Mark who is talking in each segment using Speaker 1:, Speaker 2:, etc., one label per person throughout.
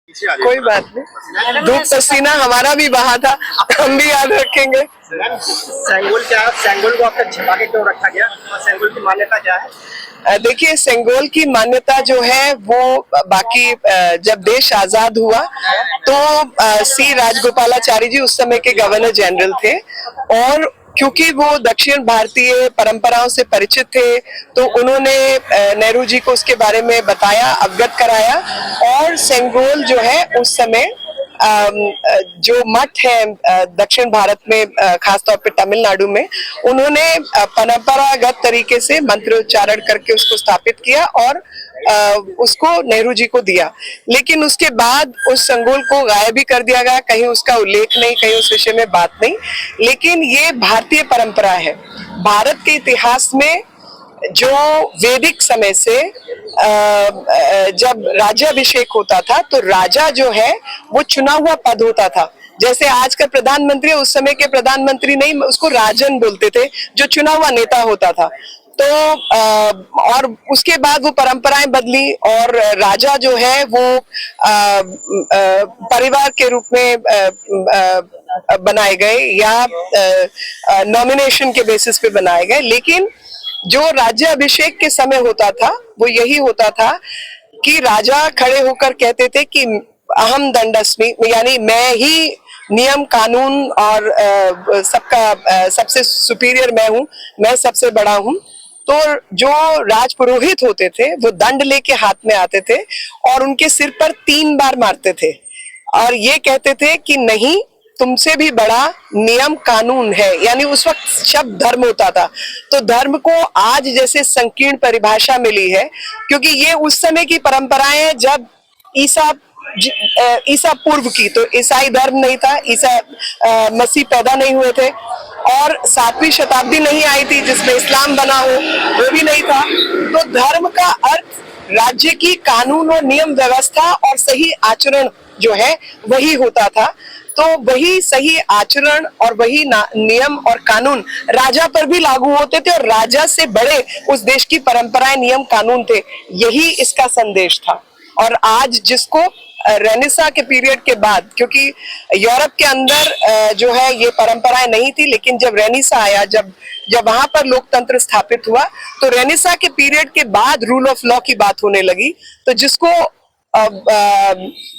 Speaker 1: कोई बात नहीं, धूप पसीना हमारा भी बहा था, हम भी याद रखेंगे।
Speaker 2: सेंगोल को आपका छिपा के क्यों रखा गया और सेंगोल की मान्यता क्या है?
Speaker 1: देखिए, सेंगोल की मान्यता जो है वो बाकी जब देश आजाद हुआ तो सी राजगोपालाचारी जी उस समय के गवर्नर जनरल थे, और क्योंकि वो दक्षिण भारतीय परंपराओं से परिचित थे तो उन्होंने नेहरू जी को उसके बारे में बताया, अवगत कराया, और सेंगोल जो है उस समय जो मठ है दक्षिण भारत में, खासतौर पे तमिलनाडु में, उन्होंने परंपरागत तरीके से मंत्रोच्चारण करके उसको स्थापित किया और उसको नेहरू जी को दिया। लेकिन उसके बाद उस संगोल को गायब भी कर दिया गया, कहीं उसका उल्लेख नहीं, कहीं उस विषय में बात नहीं। लेकिन ये भारतीय परंपरा है। भारत के इतिहास में जो वैदिक समय से जब राज्याभिषेक होता था तो राजा जो है वो चुना हुआ पद होता था। जैसे आज का प्रधानमंत्री, उस समय के प्रधानमंत्री नहीं, उसको राजन बोलते थे, जो चुना हुआ नेता होता था। तो और उसके बाद वो परंपराएं बदली और राजा जो है वो परिवार के रूप में बनाए गए या नॉमिनेशन के बेसिस पे बनाए गए। लेकिन जो राज्याभिषेक के समय होता था वो यही होता था कि राजा खड़े होकर कहते थे कि अहम दंडस्मि, यानी मैं ही नियम कानून और सबका सबसे सुपीरियर मैं हूँ, मैं सबसे बड़ा हूँ। तो जो राजपुरोहित होते थे वो दंड लेके हाथ में आते थे और उनके सिर पर 3 बार मारते थे और ये कहते थे कि नहीं, तुमसे भी बड़ा नियम कानून है। यानी उस वक्त शब्द धर्म होता था। तो धर्म को आज जैसे संकीर्ण परिभाषा मिली है, क्योंकि ये उस समय की परंपराएं हैं जब ईसा पूर्व की, तो ईसाई धर्म नहीं था, ईसा मसीह पैदा नहीं हुए थे, और 7वीं शताब्दी नहीं आई थी जिसमें इस्लाम बना हो, वो भी नहीं था। तो धर्म का अर्थ राज्य की कानून और नियम व्यवस्था और सही आचरण जो है वही होता था। तो वही सही आचरण और वही नियम और कानून राजा पर भी लागू होते थे और राजा से बड़े उस देश की परंपराएं, नियम कानून थे। यही इसका संदेश था। और आज जिसको रेनेसा के पीरियड के बाद, क्योंकि यूरोप के अंदर जो है ये परंपराएं नहीं थी, लेकिन जब रेनेसा आया, जब वहां पर लोकतंत्र स्थापित हुआ, तो रेनेसा के पीरियड के बाद रूल ऑफ लॉ की बात होने लगी। तो जिसको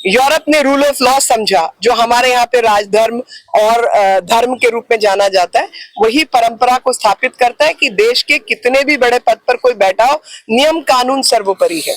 Speaker 1: यूरोप ने रूल ऑफ लॉ समझा, जो हमारे यहाँ पे राजधर्म और धर्म के रूप में जाना जाता है, वही परंपरा को स्थापित करता है कि देश के कितने भी बड़े पद पर कोई बैठा हो, नियम कानून सर्वोपरि है।